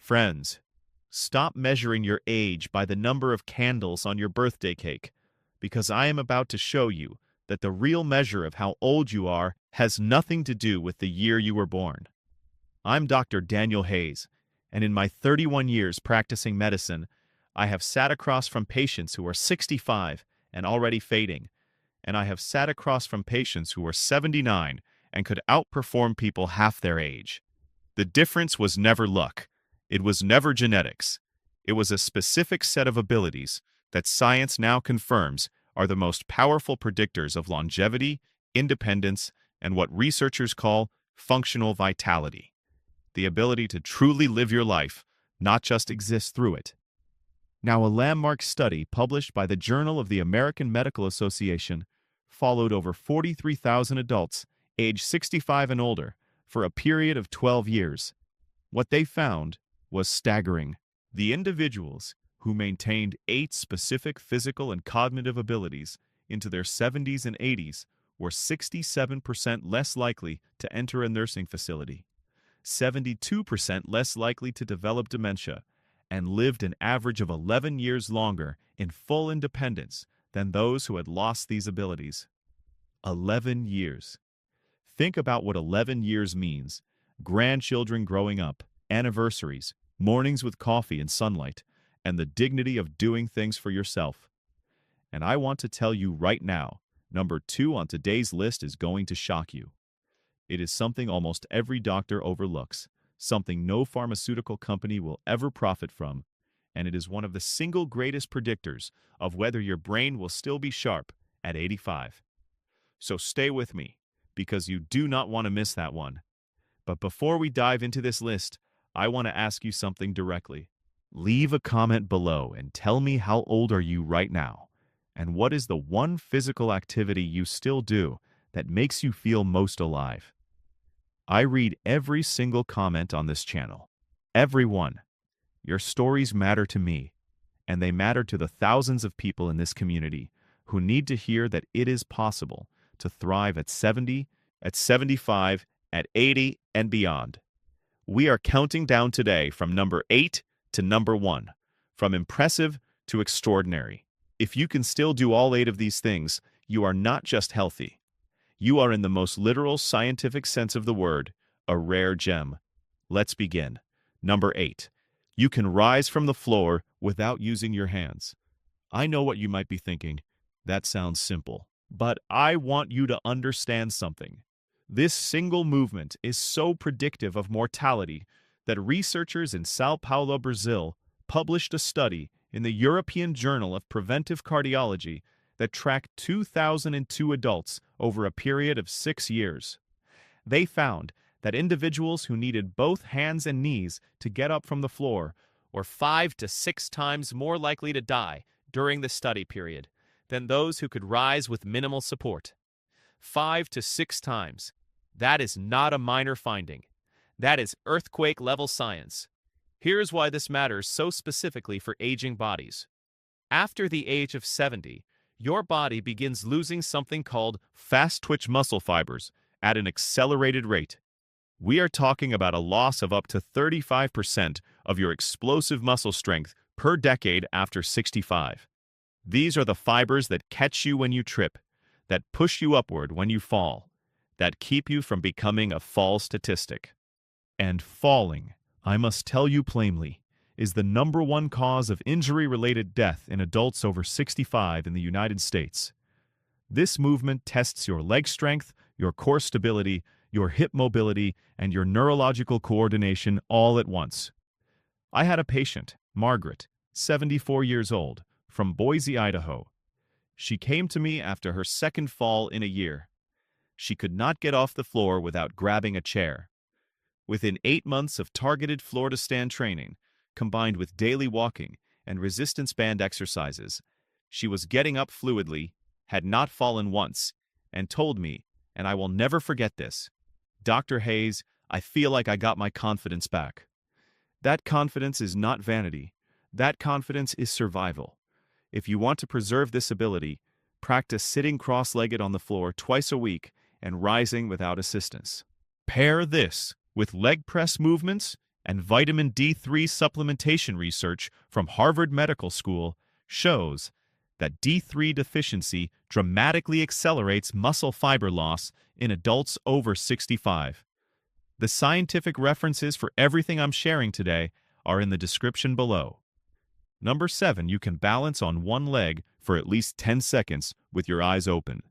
Friends, stop measuring your age by the number of candles on your birthday cake, because I am about to show you that the real measure of how old you are has nothing to do with the year you were born. I'm Dr. Daniel Hayes, and in my 31 years practicing medicine, I have sat across from patients who are 65 and already fading, and I have sat across from patients who are 79 and could outperform people half their age. The difference was never luck. It was never genetics. It was a specific set of abilities that science now confirms are the most powerful predictors of longevity, independence, and what researchers call functional vitality. The ability to truly live your life, not just exist through it. Now, a landmark study published by the Journal of the American Medical Association followed over 43,000 adults aged 65 and older for a period of 12 years. What they found was staggering. The individuals who maintained 8 specific physical and cognitive abilities into their 70s and 80s were 67% less likely to enter a nursing facility, 72% less likely to develop dementia, and lived an average of 11 years longer in full independence than those who had lost these abilities. 11 years. Think about what 11 years means. Grandchildren growing up, anniversaries, mornings with coffee and sunlight, and the dignity of doing things for yourself. And I want to tell you right now, number 2 on today's list is going to shock you. It is something almost every doctor overlooks, something no pharmaceutical company will ever profit from, and it is one of the single greatest predictors of whether your brain will still be sharp at 85. So stay with me, because you do not want to miss that one. But before we dive into this list, I want to ask you something directly. Leave a comment below and tell me how old are you right now, and what is the one physical activity you still do that makes you feel most alive. I read every single comment on this channel. Every one. Your stories matter to me, and they matter to the thousands of people in this community who need to hear that it is possible to thrive at 70, at 75, at 80, and beyond. We are counting down today from number 8 to number 1, from impressive to extraordinary. If you can still do all 8 of these things, you are not just healthy. You are, in the most literal scientific sense of the word, a rare gem. Let's begin. Number 8. You can rise from the floor without using your hands. I know what you might be thinking. That sounds simple. But I want you to understand something. This single movement is so predictive of mortality that researchers in Sao Paulo, Brazil, published a study in the European Journal of Preventive Cardiology that tracked 2,002 adults over a period of 6 years. They found that individuals who needed both hands and knees to get up from the floor were 5 to 6 times more likely to die during the study period than those who could rise with minimal support. 5 to 6 times. That is not a minor finding. That is earthquake-level science. Here's why this matters so specifically for aging bodies. After the age of 70, your body begins losing something called fast-twitch muscle fibers at an accelerated rate. We are talking about a loss of up to 35% of your explosive muscle strength per decade after 65. These are the fibers that catch you when you trip, that push you upward when you fall, that keep you from becoming a fall statistic. And falling, I must tell you plainly, is the number 1 cause of injury-related death in adults over 65 in the United States. This movement tests your leg strength, your core stability, your hip mobility, and your neurological coordination all at once. I had a patient, Margaret, 74 years old, from Boise, Idaho. She came to me after her second fall in a year. She could not get off the floor without grabbing a chair. Within 8 months of targeted floor-to-stand training, combined with daily walking and resistance band exercises, she was getting up fluidly, had not fallen once, and told me, and I will never forget this, "Dr. Hayes, I feel like I got my confidence back." That confidence is not vanity. That confidence is survival. If you want to preserve this ability, practice sitting cross-legged on the floor twice a week and rising without assistance. Pair this with leg press movements, And vitamin D3 supplementation research from Harvard Medical School shows that D3 deficiency dramatically accelerates muscle fiber loss in adults over 65. The scientific references for everything I'm sharing today are in the description below. Number 7, you can balance on one leg for at least 10 seconds with your eyes open.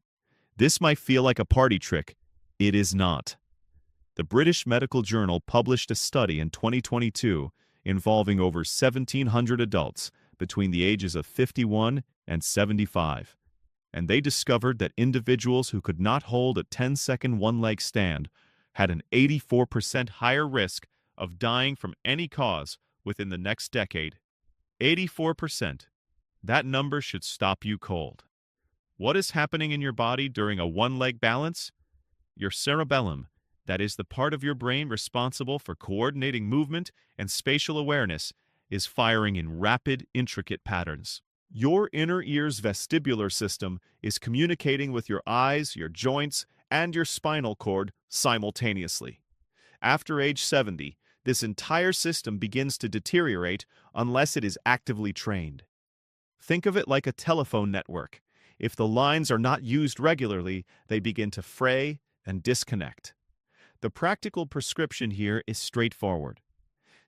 This might feel like a party trick. It is not. The British Medical Journal published a study in 2022 involving over 1,700 adults between the ages of 51 and 75, and they discovered that individuals who could not hold a 10-second one-leg stand had an 84% higher risk of dying from any cause within the next decade. 84%. That number should stop you cold. What is happening in your body during a one-leg balance? Your cerebellum, that is the part of your brain responsible for coordinating movement and spatial awareness, is firing in rapid, intricate patterns. Your inner ear's vestibular system is communicating with your eyes, your joints, and your spinal cord simultaneously. After age 70, this entire system begins to deteriorate unless it is actively trained. Think of it like a telephone network. If the lines are not used regularly, they begin to fray and disconnect. The practical prescription here is straightforward.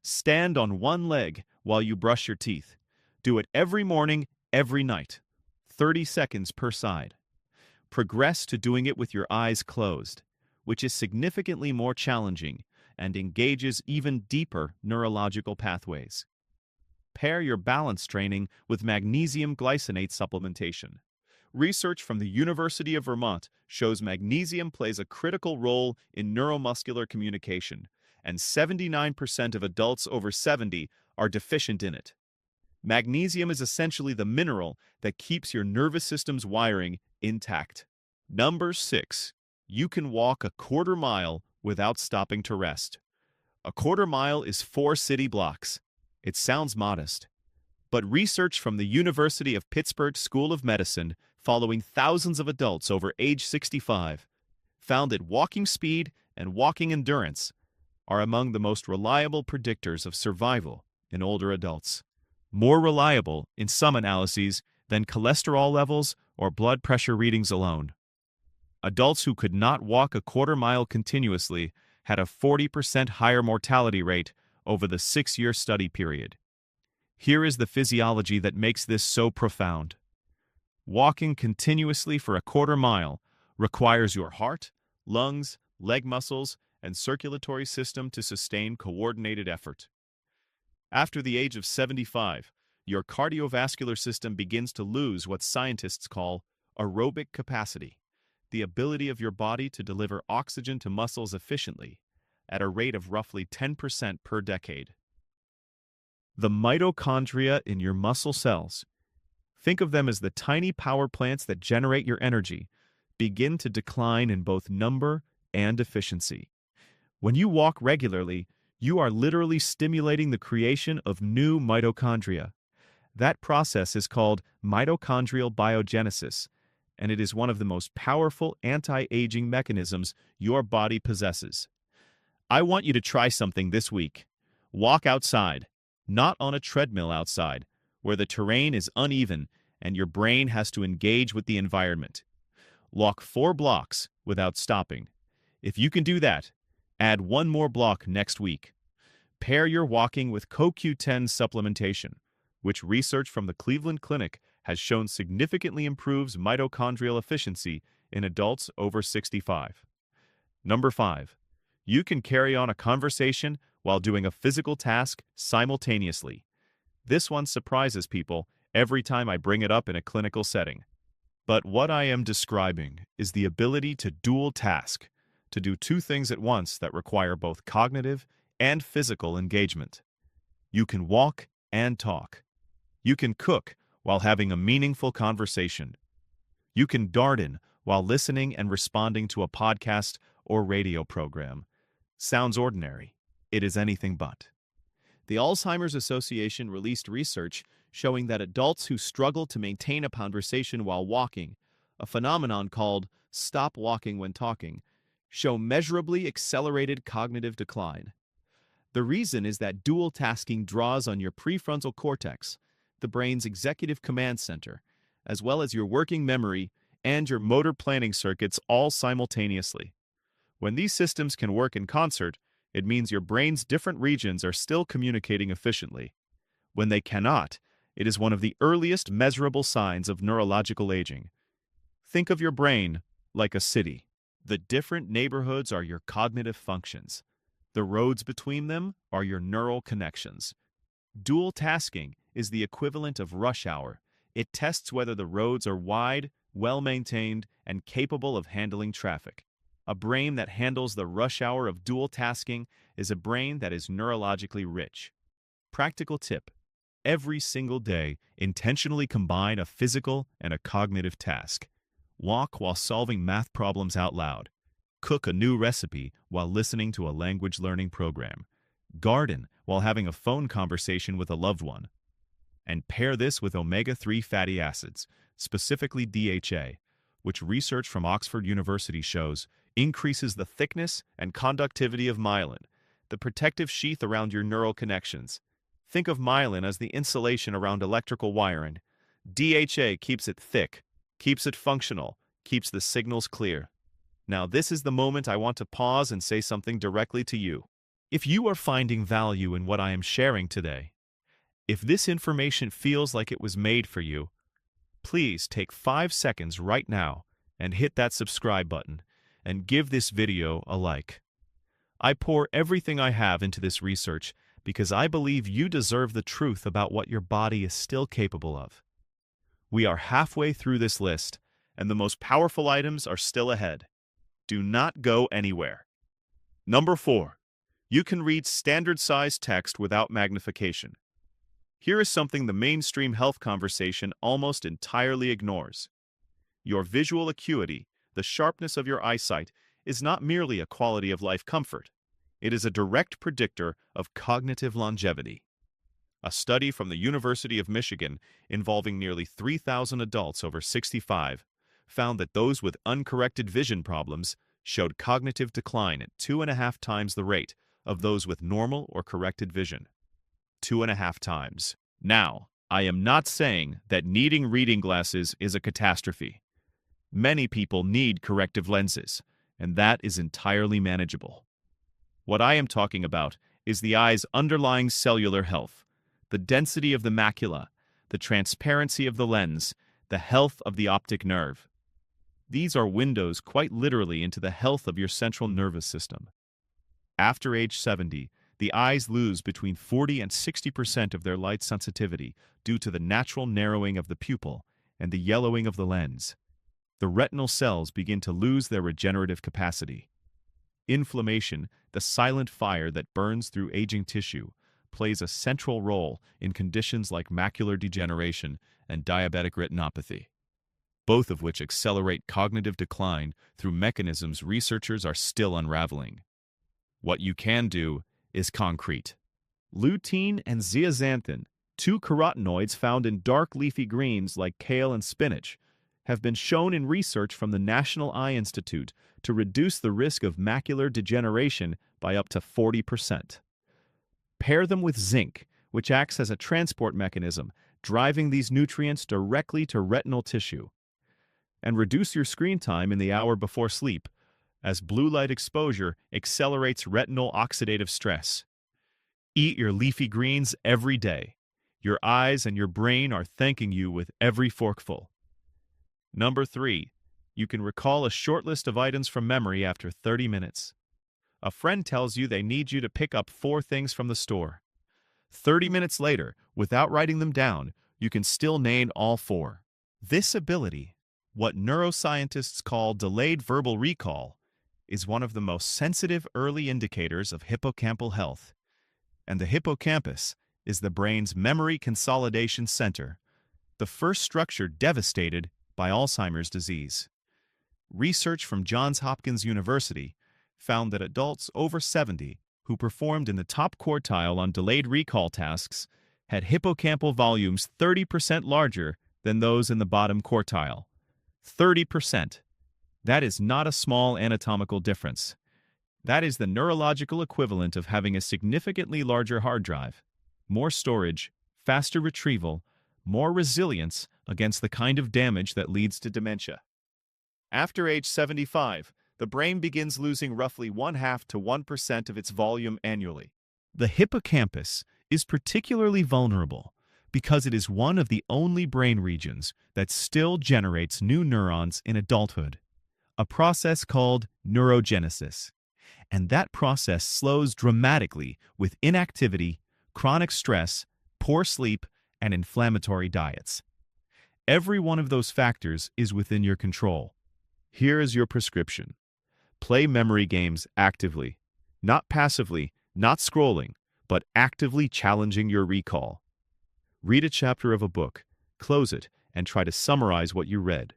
Stand on one leg while you brush your teeth. Do it every morning, every night. 30 seconds per side. Progress to doing it with your eyes closed, which is significantly more challenging and engages even deeper neurological pathways. Pair your balance training with magnesium glycinate supplementation. Research from the University of Vermont shows magnesium plays a critical role in neuromuscular communication, and 79% of adults over 70 are deficient in it. Magnesium is essentially the mineral that keeps your nervous system's wiring intact. Number 6. You can walk a quarter mile without stopping to rest. A quarter mile is 4 city blocks. It sounds modest, but research from the University of Pittsburgh School of Medicine, following thousands of adults over age 65, found that walking speed and walking endurance are among the most reliable predictors of survival in older adults. More reliable, in some analyses, than cholesterol levels or blood pressure readings alone. Adults who could not walk a quarter mile continuously had a 40% higher mortality rate over the 6-year study period. Here is the physiology that makes this so profound. Walking continuously for a quarter mile requires your heart, lungs, leg muscles, and circulatory system to sustain coordinated effort. After the age of 75, your cardiovascular system begins to lose what scientists call aerobic capacity, the ability of your body to deliver oxygen to muscles efficiently, at a rate of roughly 10% per decade. The mitochondria in your muscle cells, think of them as the tiny power plants that generate your energy, begin to decline in both number and efficiency. When you walk regularly, you are literally stimulating the creation of new mitochondria. That process is called mitochondrial biogenesis, and it is one of the most powerful anti-aging mechanisms your body possesses. I want you to try something this week. Walk outside, not on a treadmill outside, where the terrain is uneven and your brain has to engage with the environment. Walk 4 blocks without stopping. If you can do that, add 1 more block next week. Pair your walking with CoQ10 supplementation, which research from the Cleveland Clinic has shown significantly improves mitochondrial efficiency in adults over 65. Number 5. You can carry on a conversation while doing a physical task simultaneously. This one surprises people every time I bring it up in a clinical setting. But what I am describing is the ability to dual task, to do 2 things at once that require both cognitive and physical engagement. You can walk and talk. You can cook while having a meaningful conversation. You can garden while listening and responding to a podcast or radio program. Sounds ordinary. It is anything but. The Alzheimer's Association released research showing that adults who struggle to maintain a conversation while walking, a phenomenon called stop walking when talking, show measurably accelerated cognitive decline. The reason is that dual tasking draws on your prefrontal cortex, the brain's executive command center, as well as your working memory and your motor planning circuits all simultaneously. When these systems can work in concert, it means your brain's different regions are still communicating efficiently. When they cannot, it is one of the earliest measurable signs of neurological aging. Think of your brain like a city. The different neighborhoods are your cognitive functions. The roads between them are your neural connections. Dual tasking is the equivalent of rush hour. It tests whether the roads are wide, well-maintained, and capable of handling traffic. A brain that handles the rush hour of dual tasking is a brain that is neurologically rich. Practical tip: every single day, intentionally combine a physical and a cognitive task. Walk while solving math problems out loud. Cook a new recipe while listening to a language learning program. Garden while having a phone conversation with a loved one. And pair this with omega-3 fatty acids, specifically DHA, which research from Oxford University shows increases the thickness and conductivity of myelin, the protective sheath around your neural connections. Think of myelin as the insulation around electrical wiring. DHA keeps it thick, keeps it functional, keeps the signals clear. Now, this is the moment I want to pause and say something directly to you. If you are finding value in what I am sharing today, if this information feels like it was made for you, please take 5 seconds right now and hit that subscribe button and give this video a like. I pour everything I have into this research because I believe you deserve the truth about what your body is still capable of. We are halfway through this list, and the most powerful items are still ahead. Do not go anywhere. Number 4. You can read standard-sized text without magnification. Here is something the mainstream health conversation almost entirely ignores. Your visual acuity, the sharpness of your eyesight, is not merely a quality of life comfort. It is a direct predictor of cognitive longevity. A study from the University of Michigan involving nearly 3,000 adults over 65 found that those with uncorrected vision problems showed cognitive decline at 2.5 times the rate of those with normal or corrected vision. 2.5 times. Now, I am not saying that needing reading glasses is a catastrophe. Many people need corrective lenses, and that is entirely manageable. What I am talking about is the eye's underlying cellular health, the density of the macula, the transparency of the lens, the health of the optic nerve. These are windows quite literally into the health of your central nervous system. After age 70, the eyes lose between 40 and 60% of their light sensitivity due to the natural narrowing of the pupil and the yellowing of the lens. The retinal cells begin to lose their regenerative capacity. Inflammation, the silent fire that burns through aging tissue, plays a central role in conditions like macular degeneration and diabetic retinopathy, both of which accelerate cognitive decline through mechanisms researchers are still unraveling. What you can do is concrete. Lutein and zeaxanthin, two carotenoids found in dark leafy greens like kale and spinach, have been shown in research from the National Eye Institute to reduce the risk of macular degeneration by up to 40%. Pair them with zinc, which acts as a transport mechanism, driving these nutrients directly to retinal tissue. And reduce your screen time in the hour before sleep, as blue light exposure accelerates retinal oxidative stress. Eat your leafy greens every day. Your eyes and your brain are thanking you with every forkful. Number 3. You can recall a short list of items from memory after 30 minutes. A friend tells you they need you to pick up 4 things from the store. 30 minutes later, without writing them down, you can still name all 4. This ability, what neuroscientists call delayed verbal recall, is one of the most sensitive early indicators of hippocampal health. And the hippocampus is the brain's memory consolidation center, the first structure devastated by Alzheimer's disease. Research from Johns Hopkins University found that adults over 70 who performed in the top quartile on delayed recall tasks had hippocampal volumes 30% larger than those in the bottom quartile. 30%. That is not a small anatomical difference. That is the neurological equivalent of having a significantly larger hard drive, more storage, faster retrieval, more resilience against the kind of damage that leads to dementia. After age 75, the brain begins losing roughly 0.5 to 1% of its volume annually. The hippocampus is particularly vulnerable because it is one of the only brain regions that still generates new neurons in adulthood, a process called neurogenesis. And that process slows dramatically with inactivity, chronic stress, poor sleep, and inflammatory diets. Every one of those factors is within your control. Here is your prescription. Play memory games actively, not passively, not scrolling, but actively challenging your recall. Read a chapter of a book, close it, and try to summarize what you read.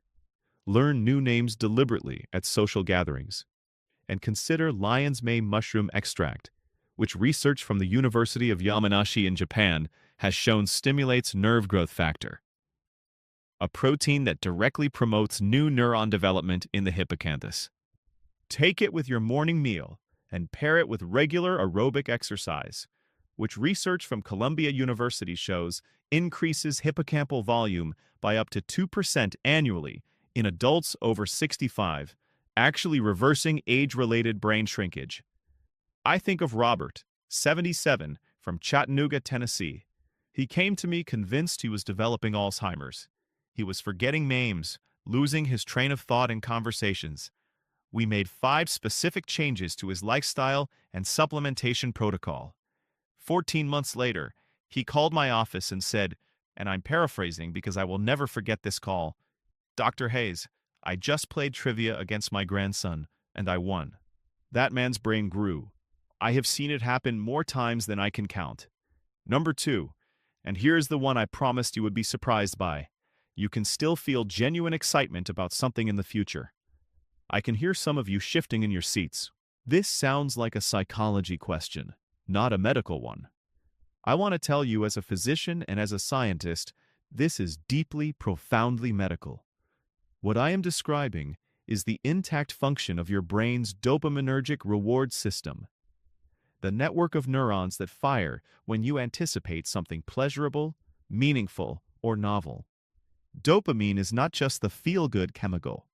Learn new names deliberately at social gatherings. And consider lion's mane mushroom extract, which research from the University of Yamanashi in Japan has shown stimulates nerve growth factor, a protein that directly promotes new neuron development in the hippocampus. Take it with your morning meal and pair it with regular aerobic exercise, which research from Columbia University shows increases hippocampal volume by up to 2% annually in adults over 65, actually reversing age-related brain shrinkage. I think of Robert, 77, from Chattanooga, Tennessee. He came to me convinced he was developing Alzheimer's. He was forgetting names, losing his train of thought in conversations. We made 5 specific changes to his lifestyle and supplementation protocol. 14 months later, he called my office and said, and I'm paraphrasing because I will never forget this call, "Dr. Hayes, I just played trivia against my grandson, and I won." That man's brain grew. I have seen it happen more times than I can count. Number 2, and here's the one I promised you would be surprised by. You can still feel genuine excitement about something in the future. I can hear some of you shifting in your seats. This sounds like a psychology question, not a medical one. I want to tell you as a physician and as a scientist, this is deeply, profoundly medical. What I am describing is the intact function of your brain's dopaminergic reward system, the network of neurons that fire when you anticipate something pleasurable, meaningful, or novel. Dopamine is not just the feel-good chemical.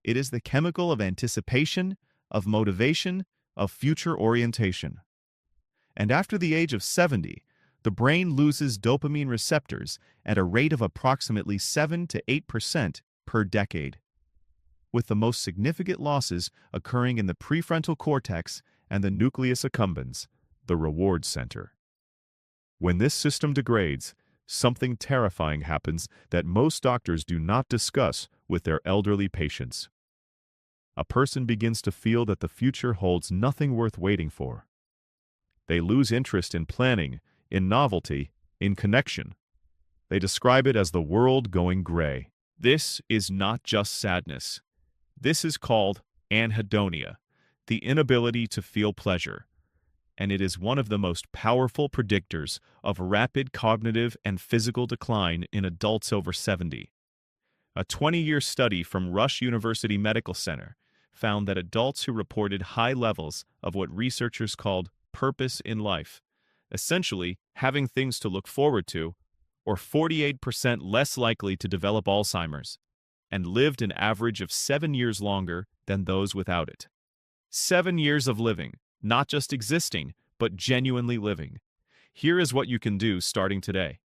It is the chemical of anticipation, of motivation, of future orientation. And after the age of 70, the brain loses dopamine receptors at a rate of approximately 7 to 8% per decade, with the most significant losses occurring in the prefrontal cortex and the nucleus accumbens, the reward center. When this system degrades, something terrifying happens that most doctors do not discuss with their elderly patients. A person begins to feel that the future holds nothing worth waiting for. They lose interest in planning, in novelty, in connection. They describe it as the world going gray. This is not just sadness. This is called anhedonia, the inability to feel pleasure, and it is one of the most powerful predictors of rapid cognitive and physical decline in adults over 70. A 20-year study from Rush University Medical Center found that adults who reported high levels of what researchers called purpose in life, essentially having things to look forward to, or 48% less likely to develop Alzheimer's, and lived an average of 7 years longer than those without it. 7 years of living, not just existing, but genuinely living. Here is what you can do starting today.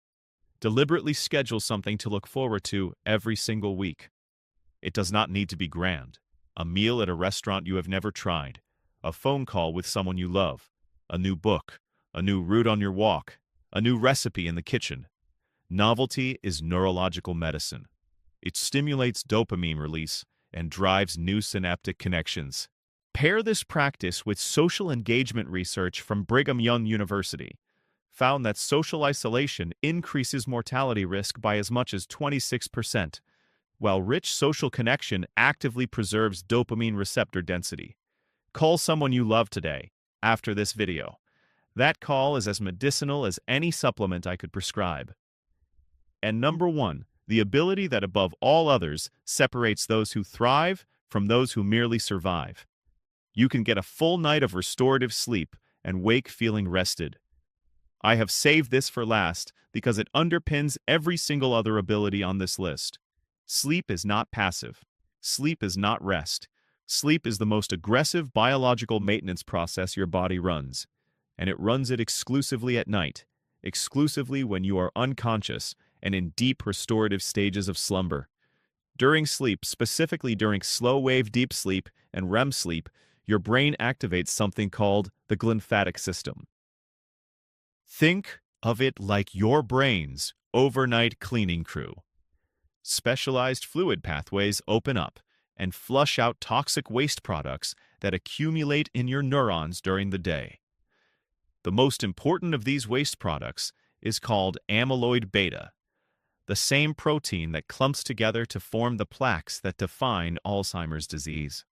Deliberately schedule something to look forward to every single week. It does not need to be grand. A meal at a restaurant you have never tried, a phone call with someone you love, a new book, a new route on your walk, a new recipe in the kitchen. Novelty is neurological medicine. It stimulates dopamine release and drives new synaptic connections. Pair this practice with social engagement research from Brigham Young University, found that social isolation increases mortality risk by as much as 26%, while rich social connection actively preserves dopamine receptor density. Call someone you love today, after this video. That call is as medicinal as any supplement I could prescribe. And number 1, the ability that above all others separates those who thrive from those who merely survive. You can get a full night of restorative sleep and wake feeling rested. I have saved this for last because it underpins every single other ability on this list. Sleep is not passive. Sleep is not rest. Sleep is the most aggressive biological maintenance process your body runs, and it runs it exclusively at night, exclusively when you are unconscious and in deep restorative stages of slumber. During sleep, specifically during slow-wave deep sleep and REM sleep, your brain activates something called the glymphatic system. Think of it like your brain's overnight cleaning crew. Specialized fluid pathways open up and flush out toxic waste products that accumulate in your neurons during the day. The most important of these waste products is called amyloid beta, the same protein that clumps together to form the plaques that define Alzheimer's disease.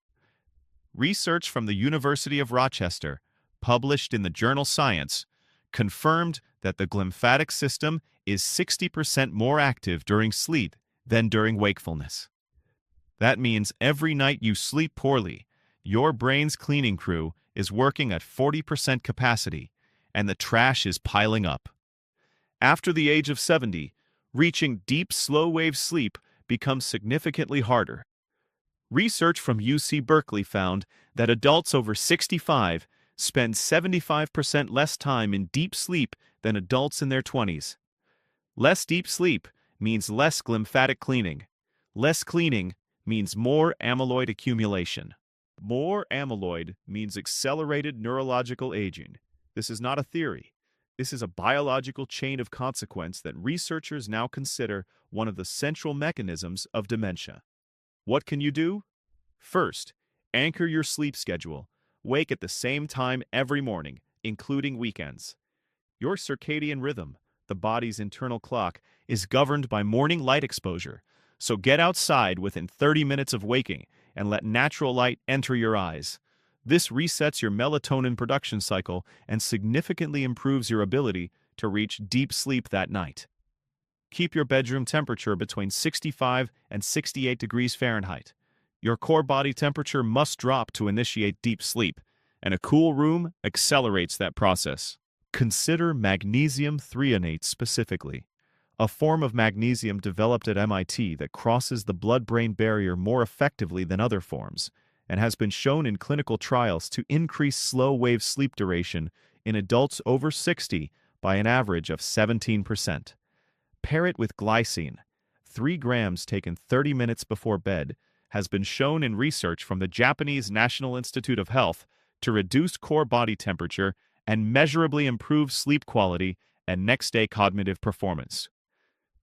Research from the University of Rochester, published in the journal Science, confirmed that the glymphatic system is 60% more active during sleep than during wakefulness. That means every night you sleep poorly, your brain's cleaning crew is working at 40% capacity, and the trash is piling up. After the age of 70, reaching deep slow-wave sleep becomes significantly harder. Research from UC Berkeley found that adults over 65 spend 75% less time in deep sleep than adults in their 20s. Less deep sleep means less glymphatic cleaning. Less cleaning means more amyloid accumulation. More amyloid means accelerated neurological aging. This is not a theory. This is a biological chain of consequence that researchers now consider one of the central mechanisms of dementia. What can you do? First, anchor your sleep schedule. Wake at the same time every morning, including weekends. Your circadian rhythm, the body's internal clock, is governed by morning light exposure, so get outside within 30 minutes of waking and let natural light enter your eyes. This resets your melatonin production cycle and significantly improves your ability to reach deep sleep that night. Keep your bedroom temperature between 65 and 68 degrees Fahrenheit. Your core body temperature must drop to initiate deep sleep, and a cool room accelerates that process. Consider magnesium threonate specifically, a form of magnesium developed at MIT that crosses the blood-brain barrier more effectively than other forms, and has been shown in clinical trials to increase slow-wave sleep duration in adults over 60 by an average of 17%. Pair it with glycine. 3 grams taken 30 minutes before bed has been shown in research from the Japanese National Institute of Health to reduce core body temperature and measurably improve sleep quality and next-day cognitive performance.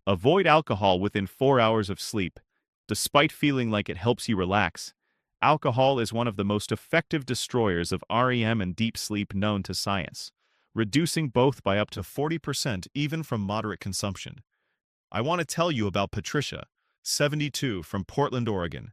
Avoid alcohol within 4 hours of sleep. Despite feeling like it helps you relax, alcohol is one of the most effective destroyers of REM and deep sleep known to science, reducing both by up to 40% even from moderate consumption. I want to tell you about Patricia, 72, from Portland, Oregon.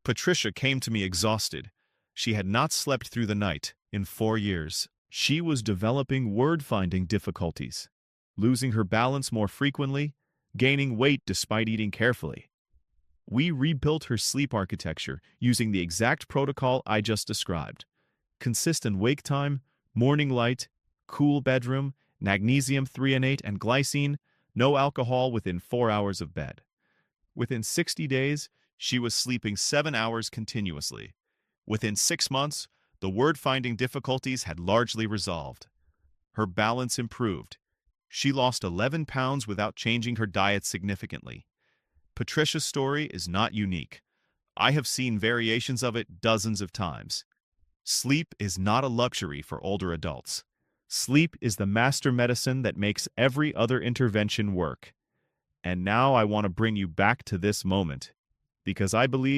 Patricia came to me exhausted. She had not slept through the night in 4 years. She was developing word-finding difficulties, losing her balance more frequently, gaining weight despite eating carefully. We rebuilt her sleep architecture using the exact protocol I just described. Consistent wake time, morning light, cool bedroom, magnesium threonate and glycine, no alcohol within 4 hours of bed. Within 60 days, she was sleeping 7 hours continuously. Within 6 months, the word-finding difficulties had largely resolved. Her balance improved. She lost 11 pounds without changing her diet significantly. Patricia's story is not unique. I have seen variations of it dozens of times. Sleep is not a luxury for older adults. Sleep is the master medicine that makes every other intervention work. And now I want to bring you back to this moment, because I believe